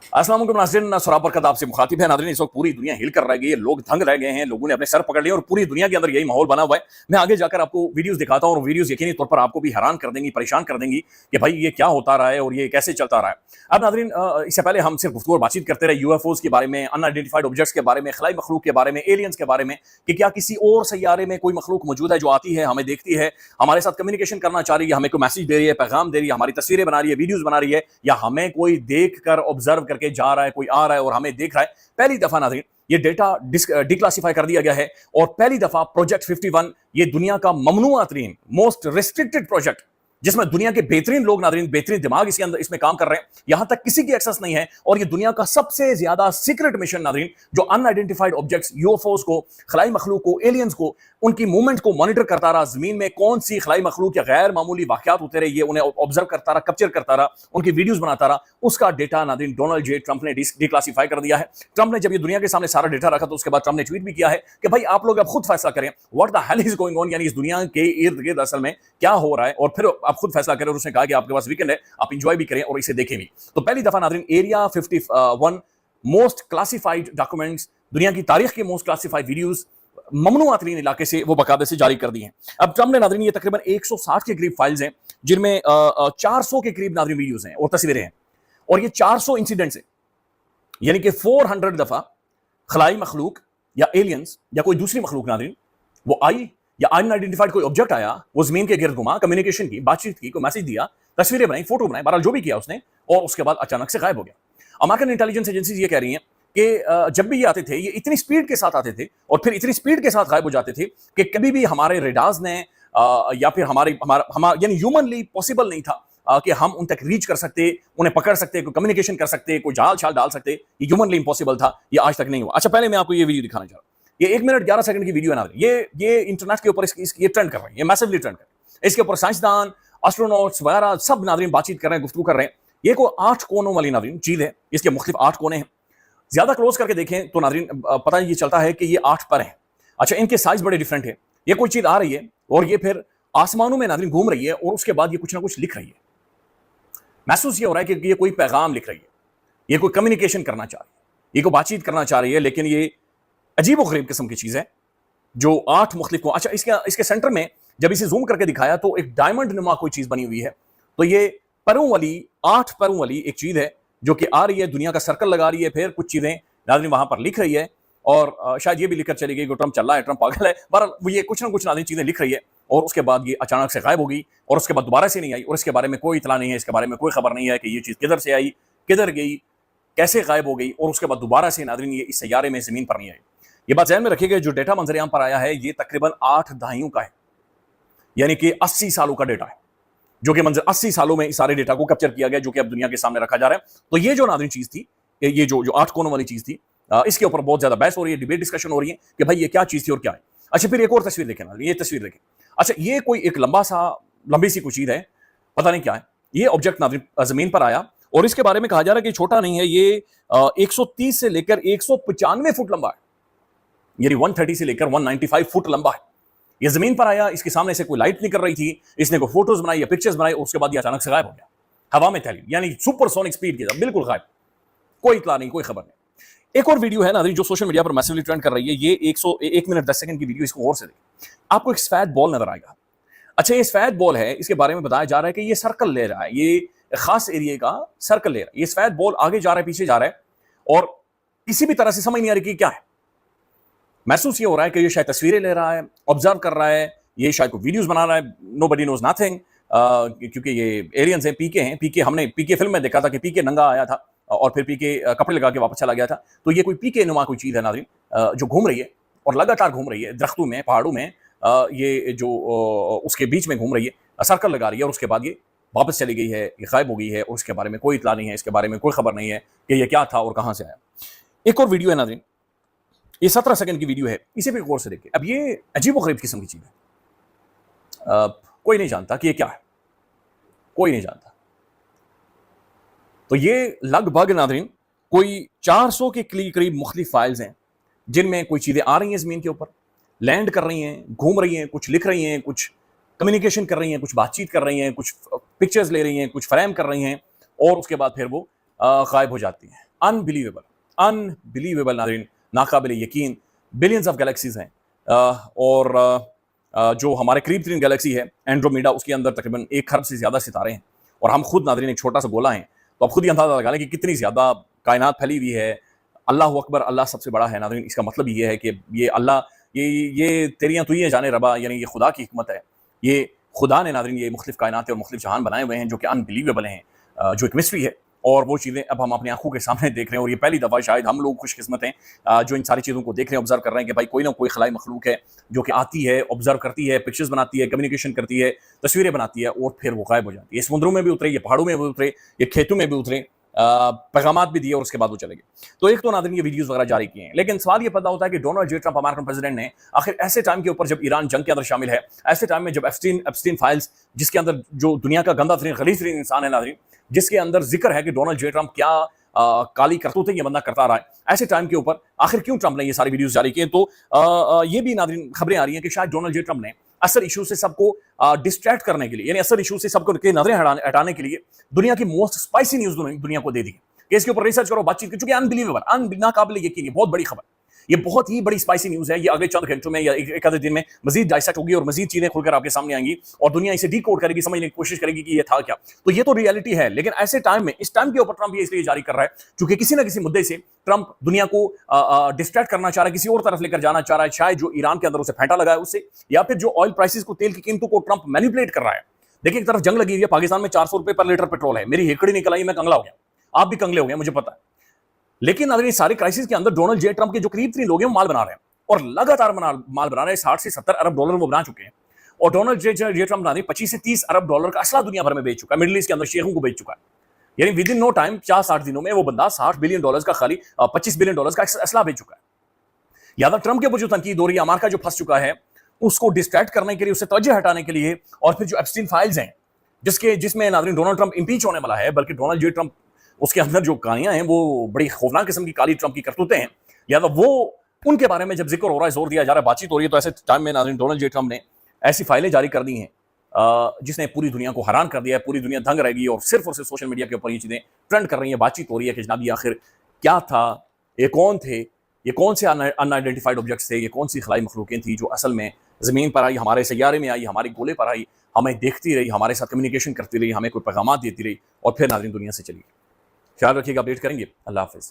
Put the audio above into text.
अस्सलाम वालेकुम नाज़रीन, सराब बरकत आपसे मुखातिब है। नाज़रीन, इस वक्त पूरी दुनिया हिल कर रह गई है, लोग दंग रह गए हैं, लोगों ने अपने सर पकड़ लिए और पूरी दुनिया के अंदर यही माहौल बना हुआ है। मैं आगे जाकर आपको वीडियोस दिखाता हूं और वीडियोस यकीनी तौर पर आपको भी हैरान कर देंगी, परेशान कर देंगी कि भाई ये क्या होता रहा है और ये कैसे चलता रहा है। अब नाज़रीन, इससे पहले हम सिर्फ गुफ्तगू और बातचीत करते रहे यूएफओज के बारे में, अनआइडेंटिफाइड ऑब्जेक्ट्स के बारे में, खलाई मखलूक के बारे में, एलियंस के बारे में, कि क्या किसी और सैयारे में कोई मखलूक मौजूद है जो आती है, हमें देखती है, हमारे साथ कम्युनिकेशन करना चाह रही है, हमें कोई मैसेज दे रही है, पैगाम दे रही है, हमारी तस्वीरें बना रही है, वीडियोस बना रही है, या हमें कोई देख कर ऑब्जर्व करके जा रहा है, कोई आ रहा है और हमें देख रहा है। पहली दफा नाज़रीन ये डेटा डिक्लासिफाई कर दिया गया है और पहली दफा प्रोजेक्ट 51 ये दुनिया का ममनुआ तरीन मोस्ट रिस्ट्रिक्टेड प्रोजेक्ट, जिसमें दुनिया के बेहतरीन लोग नाज़रीन, बेहतरीन दिमाग इसके अंदर इसमें काम कर रहे हैं, यहां तक किसी की एक्सेस नहीं है। और ये दुनिया का सबसे ज्यादा सीक्रेट मिशन नाज़रीन, जो अनआइडेंटिफाइड ऑब्जेक्ट्स, यूएफओस को, खलाई मखलूक को, एलियंस को, उनकी मूवमेंट को मॉनिटर करता रहा, जमीन में कौन सी खलाई मखलूक या गैर मामूली वाकयात होते रहे, ये उन्हें ऑब्जर्व करता रहा, कैप्चर करता रहा, उनकी वीडियोस बनाता रहा। उसका डेटा नाज़रीन डोनाल्ड जे ट्रंप ने डिक्लासिफाई कर दिया है। ट्रंप ने जब ये दुनिया के सामने सारा डेटा रखा तो उसके बाद ट्रंप ने ट्वीट भी किया है कि भाई आप लोग अब खुद फैसला करें, what the hell is going on, यानी इस दुनिया के इर्द गिर्द असल में क्या हो रहा है, और फिर आप खुद फैसला करें। और उसने कहा कि आपके पास वीकेंड है, आप इंजॉय भी करें और इसे देखें भी। तो पहली दफा नाज़रीन एरिया 51 मोस्ट क्लासिफाइड डॉक्यूमेंट्स, दुनिया की तारीख के मोस्ट क्लासिफाइड वीडियोस ममनुआ तरीन इलाके से वो बाकायदे से जारी कर दी हैं। अब ट्रंप ने नाज़रीन ये तकरीबन 160 के करीब फाइल्स हैं, जिनमें 400 के करीब नाज़रीन वीडियोस हैं और तस्वीरें हैं, और ये 400 इंसिडेंट्स हैं, यानी कि 400 दफा खलाई मखलूक या एलियंस या कोई दूसरी मखलूक नाज़रीन वो आई, या अनआइडेंटिफाइड कोई ऑब्जेक्ट आया, वो जमीन के गिर्द घुमा, कम्युनिकेशन की, बातचीत की, कोई मैसेज दिया, तस्वीरें बनाई, फोटो बनाई, बहरहाल जो भी किया उसने, और उसके बाद अचानक से गायब हो गया। अमेरिकन इंटेलिजेंस एजेंसीज ये कह रही हैं कि जब भी ये आते थे ये इतनी स्पीड के साथ आते थे और फिर इतनी स्पीड के साथ गायब हो जाते थे कि कभी भी हमारे रेडार्स ने या फिर हमारा यानी ह्यूमनली पॉसिबल नहीं था कि हम उन तक रीच कर सकते, उन्हें पकड़ सकते, कोई कम्युनिकेशन कर सकते, कोई जाल छाल डाल सकते। ये ह्यूमनली इम्पॉसिबल था, ये आज तक नहीं हुआ। अच्छा, पहले मैं आपको ये वीडियो दिखाना चाह रहा हूँ। ये 1 मिनट 11 सेकंड की वीडियो है ना, ये इंटरनेट के ऊपर ये ट्रेंड कर रहे हैं, ये मैसिवली ट्रेंड कर रहे हैं। इसके ऊपर साइंसदान, एस्ट्रोनॉट्स वगैरह सब नाज़रीन बातचीत कर रहे हैं, गुफ्तगू कर रहे हैं। ये कोई 8 कोनों वाली नाज़रीन चीज है, इसके मुख्तलिफ 8 कोने हैं। ज्यादा क्लोज करके देखें तो नाज़रीन पता ये चलता है कि ये 8 पर हैं। अच्छा, इनके साइज बड़े डिफरेंट है। ये कोई चीज आ रही है और ये फिर आसमानों में नाज़रीन घूम रही है और उसके बाद ये कुछ ना कुछ लिख रही है। महसूस ये हो रहा है कि ये कोई पैगाम लिख रही है, ये कोई कम्युनिकेशन करना चाह रही है, ये कोई बातचीत करना चाह रही है, लेकिन ये अजीब व गरीब किस्म की चीज है जो 8 मुख्तलिफ को। अच्छा, इसके सेंटर में जब इसे जूम करके दिखाया तो एक डायमंड नुमा कोई चीज बनी हुई है। तो ये पैरों वाली, 8 पैरों वाली एक चीज है जो कि आ रही है, दुनिया का सर्कल लगा रही है, फिर कुछ चीजें नाज़रीन वहां पर लिख रही है, और शायद ये भी लिखकर चली गई कि ट्रंप चल रहा है, ट्रंप पागल है। बहरहाल वो ये कुछ ना कुछ नाज़रीन चीजें लिख रही है और उसके बाद ये अचानक से गायब हो गई और उसके बाद दोबारा से नहीं आई, और इसके बारे में कोई इतला नहीं है, इसके बारे में कोई खबर नहीं है कि ये चीज किधर से आई, किधर गई, कैसे गायब हो गई, और उसके बाद दोबारा से नाज़रीन ये इस सैयारे में जमीन पर नहीं आई। ये बात ज़हन में रखिएगा, जो डेटा मंजर-ए-आम पर आया है ये तकरीबन 8 दहाइयों का है, यानी कि 80 सालों का डेटा है, जो कि मंजर 80 सालों में इस सारे डेटा को कैप्चर किया गया, जो कि अब दुनिया के सामने रखा जा रहा है। तो ये जो नाज़रीन चीज थी, ये जो 8 कोनों वाली चीज थी, इसके ऊपर बहुत ज्यादा बहस हो रही है, डिबेट डिस्कशन हो रही है कि भाई ये क्या चीज थी और क्या है। अच्छा, फिर एक और तस्वीर देखें ना, ये तस्वीर देखें। अच्छा, ये कोई एक लंबी सी कुछ चीज है, पता नहीं क्या है। ये ऑब्जेक्ट नाज़रीन जमीन पर आया और इसके बारे में कहा जा रहा है कि छोटा नहीं है, ये 130 से लेकर 195 फुट लंबा है, यानी 130 से लेकर 195 फुट लंबा है। ये जमीन पर आया, इसके सामने से कोई लाइट निकल रही थी, इसने कोई फोटोज बनाई या पिक्चर्स बनाई, और उसके बाद ये अचानक से गायब हो गया, हवा में तैली, यानी सुपरसोनिक स्पीड के साथ बिल्कुल गायब, कोई इतला नहीं, कोई खबर नहीं। एक और वीडियो है नाज़रीन जो सोशल मीडिया पर मैसिवली ट्रेंड कर रही है, ये 1 मिनट 10 सेकंड की वीडियो, इसको और से देखें, आपको एक सफेद बॉल नजर आएगा। अच्छा, ये सफेद बॉल है, इसके बारे में बताया जा रहा है कि ये सर्कल ले रहा है, ये खास एरिया का सर्कल ले रहा है। ये सफेद बॉल आगे जा रहा है, पीछे जा रहा है, और किसी भी तरह से समझ नहीं आ रही कि क्या है। महसूस ये हो रहा है कि ये शायद तस्वीरें ले रहा है, ऑब्जर्व कर रहा है, ये शायद कोई वीडियोस बना रहा है, नोबडी नोज नथिंग, क्योंकि ये एलियंस हैं, पीके हैं। पीके हमने पीके फिल्म में देखा था कि पीके नंगा आया था और फिर पीके कपड़े लगा के वापस चला गया था। तो ये कोई पीके नुमा कोई चीज है नाज़रीन, जो घूम रही है और लगातार घूम रही है, दरख्तों में, पहाड़ों में, ये जो उसके बीच में घूम रही है, सर्कल लगा रही है, और उसके बाद ये वापस चली गई है, ये गायब हो गई है, और उसके बारे में कोई इतला नहीं है, इसके बारे में कोई खबर नहीं है कि ये क्या था और कहां से आया। एक और वीडियो है नाज़रीन, ये 17 सेकंड की वीडियो है, इसे भी गौर से देखिए। अब ये अजीब व गरीब किस्म की चीज है, कोई नहीं जानता कि ये क्या है, कोई नहीं जानता। तो ये लगभग नाज़रीन कोई 400 के करीब मुख्तलिफ फाइल्स हैं, जिनमें कोई चीजें आ रही हैं जमीन के ऊपर, लैंड कर रही हैं, घूम रही हैं, कुछ लिख रही हैं, कुछ कम्युनिकेशन कर रही हैं, कुछ बातचीत कर रही हैं, कुछ पिक्चर्स ले रही हैं, कुछ फ्रेम कर रही हैं, और उसके बाद फिर वो गायब हो जाती हैं। अनबिलीवेबल नाज़रीन, नाकाबिल यकीन। बिलियंस ऑफ गैलेक्सीज हैं, और जो हमारे करीब तरीन गैलेक्सी है एंड्रोमेडा, उसके अंदर तकरीबन 1 खरब से ज़्यादा सितारे हैं, और हम खुद नाज़रीन एक छोटा सा गोला हैं। तो आप खुद ही अंदाज़ा लगा लें कि कितनी ज़्यादा कायनात फैली हुई है। अल्लाह अकबर, अल्लाह सबसे बड़ा है नाज़रीन। इसका मतलब ये है कि ये अल्लाह, ये तेरियां तुइयां जाने रबा, यानी ये खुदा की हिकमत है। ये खुदा ने नाज़रीन ये मुख्तलिफ कायनात और मुख्तलिफ जहान बनाए हुए हैं जो कि अनबिलीवेबल हैं, जो एक मिस्ट्री है, और वो चीज़ें अब हम अपनी आंखों के सामने देख रहे हैं। और ये पहली दफ़ा शायद हम लोग खुशकिस्मत हैं जो इन सारी चीज़ों को देख रहे हैं, ऑब्जर्व कर रहे हैं कि भाई कोई ना कोई खलाई मखलूक है जो कि आती है, ऑब्जर्व करती है, पिक्चर्स बनाती है, कम्युनिकेशन करती है, तस्वीरें बनाती है, और फिर वो गायब हो जाती है। ये समुद्रों में भी उतरे, ये पहाड़ों में भी उतरे, ये खेतों में भी उतरे, पैगामात भी दिए, और उसके बाद वो चले गए। तो एक तो नाज़रीन ये वीडियोस वगैरह जारी किए हैं, लेकिन सवाल ये पैदा होता है कि Donald J Trump American president ने आखिर ऐसे टाइम के ऊपर, जब ईरान जंग के अंदर शामिल है, ऐसे टाइम में जब एप्स्टीन फाइल्स, जिसके अंदर जो दुनिया का गंदा तरीन गलीज तरीन इंसान है नाज़रीन, जिसके अंदर जिक्र है कि डोनाल्ड जे ट्रंप क्या काली करतूतें ये बंदा करता रहा है, ऐसे टाइम के ऊपर आखिर क्यों ट्रंप ने ये सारी वीडियोस जारी किए? तो ये भी नाज़रीन खबरें आ रही हैं कि शायद डोनाल्ड जे ट्रंप ने असल इशू से सबको डिस्ट्रैक्ट करने के लिए, यानी असल इशू से सबको नजरें हटाने के लिए दुनिया की मोस्ट स्पाइसी न्यूज दुनिया को दे दी कि इसके ऊपर रिसर्च करो, बातचीत करो, क्योंकि अनबिलीवेबल, नाकाबिल यकीन, ये बहुत बड़ी खबर, ये बहुत ही बड़ी स्पाइसी न्यूज है। ये अगले चंद घंटों में या एक आधे दिन में मजीद डाइसेक्ट होगी और मजीद चीजें खुलकर आपके सामने आएंगी, और दुनिया इसे डीकोड करेगी, समझने की कोशिश करेगी कि ये था क्या। तो ये तो रियलिटी है, लेकिन ऐसे टाइम में, इस टाइम के ऊपर ट्रंप ये इसलिए जारी कर रहा है क्योंकि किसी ना किसी मुद्दे से ट्रंप दुनिया को डिस्ट्रैक्ट करना चाह रहा है, किसी और तरफ लेकर जाना चाह रहा है, शायद जो ईरान के अंदर उसे फेंटा लगा है उससे, या फिर जो ऑयल प्राइसेस को, तेल की कीमतों को ट्रंप मैनिपुलेट कर रहा है। देखिए, एक तरफ जंग लगी हुई है, पाकिस्तान में 400 रुपए पर लीटर पेट्रोल है, मेरी हेकड़ी निकल आई, मैं कंगला हो गया, आप भी कंगले हो गए, मुझे पता है। लेकिन अगर इस सारे क्राइसिस के अंदर डोनाल्ड जे ट्रंप के जो करीब 3 लोग हैं वो माल बना रहे हैं, और लगातार माल बना रहे हैं। 60 से 70 अरब डॉलर वो बना चुके हैं, और डोनाल्ड जे ट्रंप ना 25 से 30 अरब डॉलर का असला दुनिया भर में बेच चुका है, मिडिल ईस्ट के अंदर शेखों को बेच चुका है। यानी विद इन नो टाइम, 4-60 दिनों में वो बंदा 60 बिलियन डॉलर का, खाली 25 बिलियन डॉलर का असला बेच चुका है। याद ट्रंप के ऊपर जो तनकीद हो रही है, अमेरिका जो फंस चुका है, उसको डिस्ट्रैक्ट करने के लिए, उससे तवज्जो हटाने के लिए, और फिर जो एप्स्टीन फाइल्स हैं जिसमें नाज़रीन डोनाल्ड ट्रंप इंपीच होने वाला है, बल्कि डोनाल्ड जे ट्रंप, उसके अंदर जो कहानियां हैं वो बड़ी खौफनाक किस्म की काली ट्रंप की करतूतें हैं, लिहाजा वो उनके बारे में जब जिक्र हो रहा है, जोर दिया जा रहा है, बातचीत हो रही है, तो ऐसे टाइम में नाज़रीन डोनाल्ड जे ट्रंप ने ऐसी फाइलें जारी कर दी हैं जिसने पूरी दुनिया को हैरान कर दिया है। पूरी दुनिया दंग रहेगी, और सिर्फ सोशल मीडिया के ऊपर ये चीज़ें ट्रेंड कर रही हैं, बातचीत हो रही है कि जनाब ये आखिर क्या था, ये कौन थे, ये कौन से अनआइडेंटिफाइड ऑब्जेक्ट्स थे, ये कौन सी खलाई मखलूकें थी जो असल में ज़मीन पर आई, हमारे सैयारे में आई, हमारे गोले पर आई, हमें देखती रही, हमारे साथ कम्युनिकेशन करती रही, हमें कोई पैगाम देती रही, और फिर नाज़रीन दुनिया से चली गई। ख्याल रखिएगा, अपडेट करेंगे। अल्लाह हाफ़िज़।